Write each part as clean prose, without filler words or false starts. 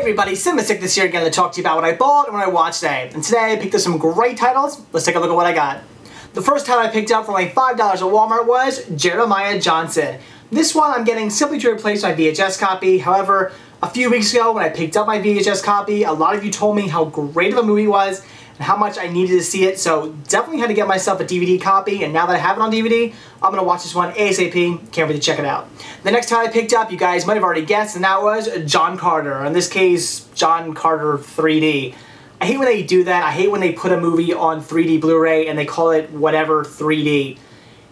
everybody, Sick this year again to talk to you about what I bought and what I watched today. And today I picked up some great titles. Let's take a look at what I got. The first title I picked up for like $5 at Walmart was Jeremiah Johnson. This one I'm getting simply to replace my VHS copy. However, a few weeks ago when I picked up my VHS copy, a lot of you told me how great of a movie it was and how much I needed to see it, so definitely had to get myself a DVD copy, and now that I have it on DVD, I'm going to watch this one ASAP. Can't wait to check it out. The next title I picked up, you guys might have already guessed, and that was John Carter. In this case, John Carter 3D. I hate when they do that. I hate when they put a movie on 3D Blu-ray and they call it whatever 3D.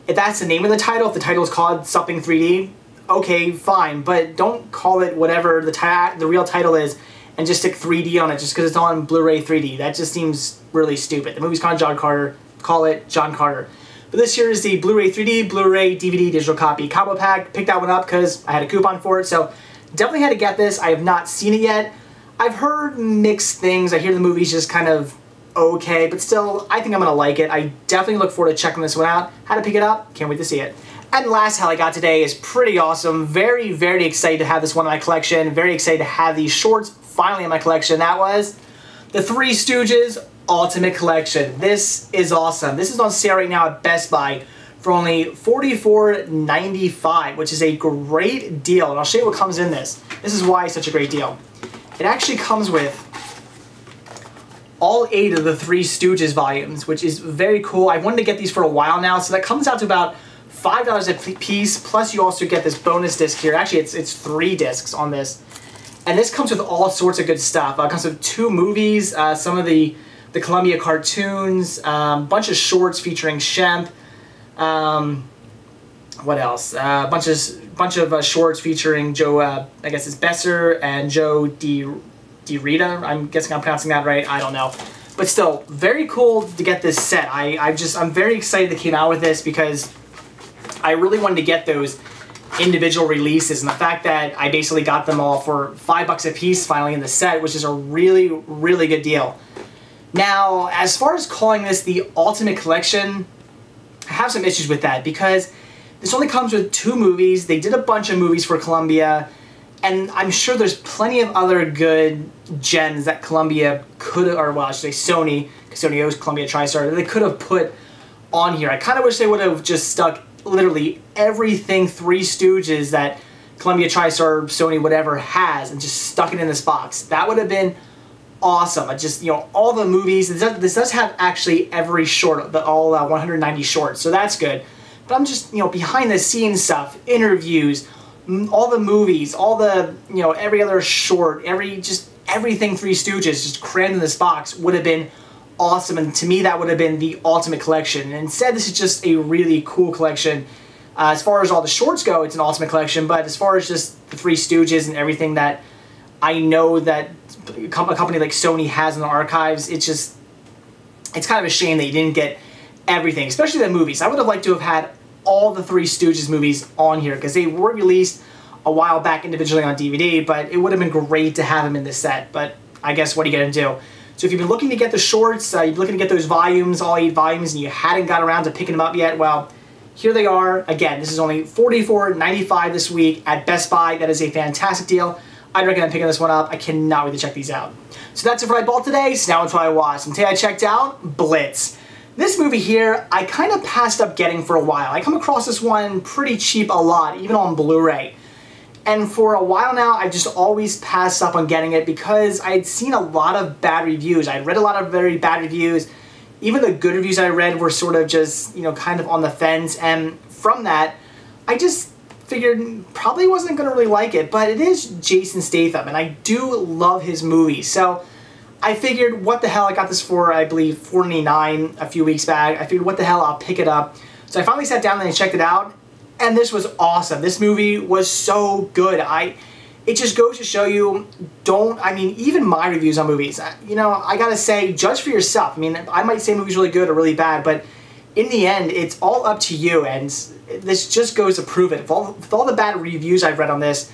If that's the name of the title, if the title is called something 3D, okay, fine, but don't call it whatever the real title is and just stick 3D on it just because it's on Blu-ray 3D. That just seems really stupid. The movie's called John Carter, call it John Carter. But this here is the Blu-ray 3D, Blu-ray DVD digital copy combo pack. Picked that one up because I had a coupon for it, so definitely had to get this. I have not seen it yet. I've heard mixed things. I hear the movie's just kind of okay, but still, I think I'm going to like it. I definitely look forward to checking this one out. How to pick it up, can't wait to see it. And the last title I got today is pretty awesome. Very, very excited to have this one in my collection. Very excited to have these shorts finally in my collection. That was the Three Stooges Ultimate Collection. This is awesome. This is on sale right now at Best Buy for only $44.95, which is a great deal. And I'll show you what comes in this. This is why it's such a great deal. It actually comes with all 8 of the Three Stooges volumes, which is very cool. I wanted to get these for a while now, so that comes out to about $5 a piece, plus you also get this bonus disc here. Actually, it's 3 discs on this. And this comes with all sorts of good stuff. It comes with 2 movies, some of the Columbia cartoons, a bunch of shorts featuring Shemp. What else? A bunch of shorts featuring Joe, I guess it's Besser, and Joe DeRita. I'm guessing I'm pronouncing that right. I don't know. But still, very cool to get this set. I'm very excited they came out with this because I really wanted to get those individual releases, and the fact that I basically got them all for $5 a piece finally in the set, which is a really, really good deal. Now, as far as calling this the Ultimate Collection, I have some issues with that because this only comes with 2 movies. They did a bunch of movies for Columbia, and I'm sure there's plenty of other good gems that Columbia could have, or well, I should say Sony, because Sony owes Columbia TriStar, that they could have put on here. I kind of wish they would have just stuck literally everything Three Stooges that Columbia, TriStar, Sony, whatever has, and just stuck it in this box. That would have been awesome. Just, you know, all the movies. This does have actually every short, all 190 shorts, so that's good. But I'm just, you know, behind the scenes stuff, interviews, all the movies, all the, you know, every other short, everything Three Stooges just crammed in this box would have been awesome, and to me that would have been the ultimate collection. And instead, this is just a really cool collection. As far as all the shorts go, it's an ultimate collection, but as far as just the Three Stooges and everything that I know that a company like Sony has in the archives, it's kind of a shame that you didn't get everything, especially the movies. I would have liked to have had all the Three Stooges movies on here because they were released a while back individually on DVD, but it would have been great to have them in this set. But I guess what are you going to do? So if you've been looking to get the shorts, you've been looking to get those volumes, all 8 volumes, and you hadn't got around to picking them up yet, well, here they are. Again, this is only $44.95 this week at Best Buy. That is a fantastic deal. I'd recommend picking this one up. I cannot wait to check these out. So that's it for what I bought today. So now it's what I watched. And today I checked out Blitz. This movie here, I kind of passed up getting for a while. I come across this one pretty cheap a lot, even on Blu-ray. And for a while now, I've just always passed up on getting it because I had seen a lot of bad reviews. I had read a lot of very bad reviews. Even the good reviews I read were sort of just, you know, kind of on the fence. And from that, I just figured probably wasn't going to really like it. But it is Jason Statham, and I do love his movies. So I figured, what the hell, I got this for, I believe, $4.99 a few weeks back. I figured, what the hell, I'll pick it up. So I finally sat down and checked it out. And this was awesome. This movie was so good. It just goes to show you, even my reviews on movies, you know, I gotta say, judge for yourself. I mean, I might say a movie's really good or really bad, but in the end, it's all up to you, and this just goes to prove it. With all the bad reviews I've read on this,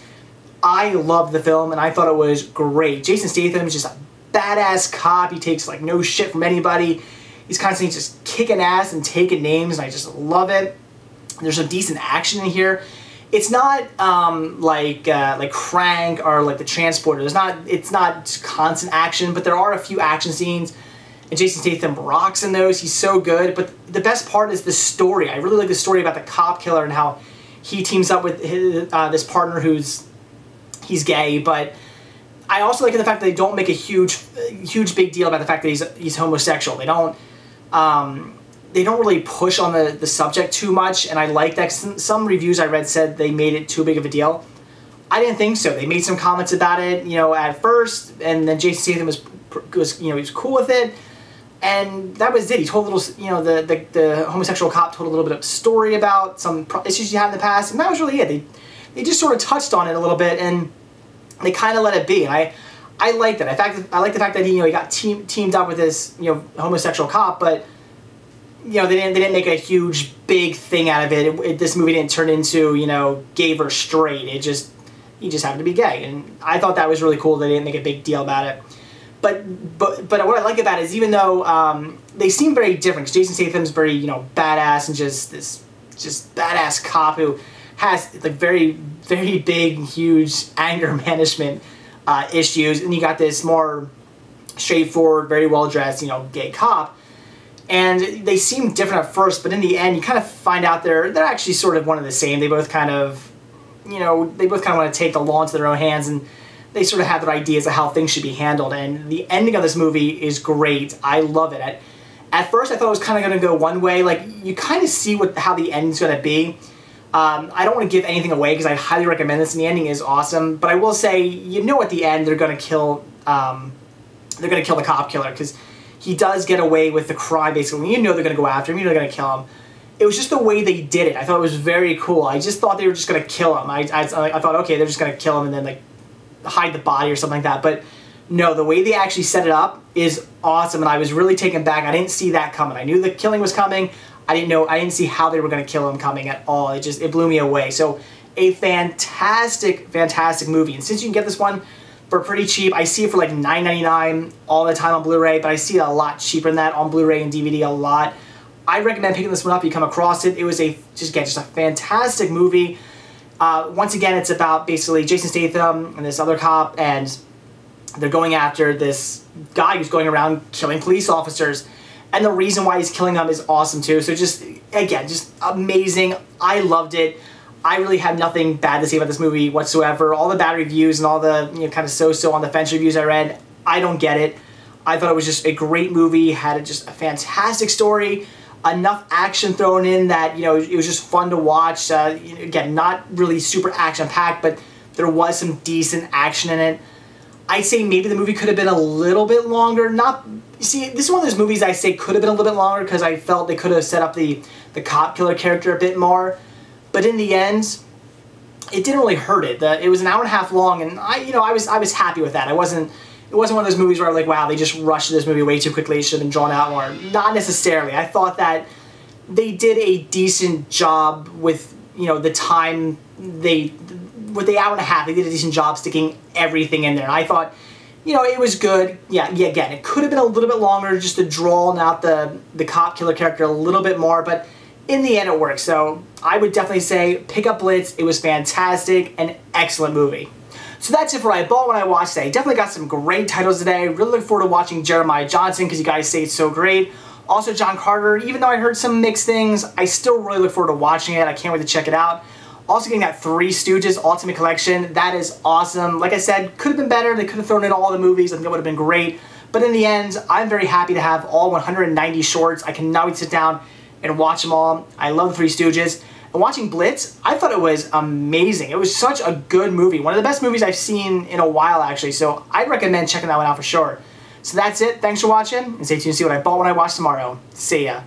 I loved the film, and I thought it was great. Jason Statham is just a badass cop. He takes, like, no shit from anybody. He's constantly just kicking ass and taking names, and I just love it. There's some decent action in here. it's not like Crank or like The Transporter. It's not constant action, but there are a few action scenes, and Jason Statham rocks in those. He's so good. But the best part is the story. I really like the story about the cop killer and how he teams up with his, this partner he's gay, but I also like the fact that they don't make a huge big deal about the fact that he's homosexual. They don't really push on the subject too much, and I like that. Some reviews I read said they made it too big of a deal. I didn't think so. They made some comments about it, you know, at first, and then Jason Statham was he was cool with it, and that was it. He told a little, you know, the homosexual cop told a little bit of story about some issues he had in the past, and that was really it. They just sort of touched on it a little bit, and they kind of let it be, and I like that. In fact, I like the fact that he got teamed up with this homosexual cop, but they didn't make a huge big thing out of it. This movie didn't turn into gay versus straight. He just happened to be gay, and I thought that was really cool. They didn't make a big deal about it. But what I like about it is even though they seem very different, because Jason Statham's very badass and just badass cop who has like very big, huge anger management issues, and you got this more straightforward, very well dressed, gay cop, and they seem different at first, but in the end, you kind of find out they're actually sort of one and the same. They both kind of, want to take the law into their own hands, and they sort of have their ideas of how things should be handled. And the ending of this movie is great. I love it. At first, I thought it was kind of going to go one way. Like, you kind of see how the ending's going to be. I don't want to give anything away because I highly recommend this, and the ending is awesome. But I will say, at the end they're going to kill the cop killer, because he does get away with the crime. Basically, they're going to go after him. They're going to kill him. It was just the way they did it. I thought it was very cool. I just thought they were just going to kill him. I thought, okay, they're just going to kill him and then like hide the body or something like that. But no, the way they actually set it up is awesome, and I was really taken back. I didn't see that coming. I knew the killing was coming. I didn't see how they were going to kill him coming at all. It blew me away. So a fantastic movie. And since you can get this one for pretty cheap, I see it for like $9.99 all the time on Blu-ray, but I see it a lot cheaper than that on Blu-ray and DVD a lot. I recommend picking this one up if you come across it. It was just a fantastic movie. Once again, it's about basically Jason Statham and this other cop, and they're going after this guy who's going around killing police officers. And the reason why he's killing them is awesome too. So just amazing. I loved it. I really have nothing bad to say about this movie whatsoever. All the bad reviews and all the kind of so-so on the fence reviews I read, I don't get it. I thought it was just a great movie. Had just a fantastic story. Enough action thrown in that it was just fun to watch. Again, not really super action-packed, but there was some decent action in it. I'd say maybe the movie could have been a little bit longer. This is one of those movies I say could have been a little bit longer because I felt they could have set up the cop killer character a bit more. But in the end, it didn't really hurt it. It was an hour and a half long, and I was happy with that. It wasn't one of those movies where I'm like, wow, they just rushed this movie way too quickly. It should have been drawn out more. Not necessarily. I thought that they did a decent job with the time with the hour and a half. They did a decent job sticking everything in there. And I thought, it was good. Yeah, again, it could have been a little bit longer just to draw out the cop killer character a little bit more, but in the end it worked. So I would definitely say pick up Blitz. It was fantastic, an excellent movie. So that's it for what I bought when I watched today. Definitely got some great titles today. Really look forward to watching Jeremiah Johnson because you guys say it's so great. Also John Carter, even though I heard some mixed things, I still really look forward to watching it. I can't wait to check it out. Also getting that Three Stooges Ultimate Collection. That is awesome. Like I said, could have been better. They could have thrown in all the movies. I think it would have been great. But in the end, I'm very happy to have all 190 shorts. I cannot wait to sit down and watch them all. I love the Three Stooges. And watching Blitz, I thought it was amazing. It was such a good movie. One of the best movies I've seen in a while, actually. So I'd recommend checking that one out for sure. So that's it. Thanks for watching, and stay tuned to see what I bought when I watch tomorrow. See ya.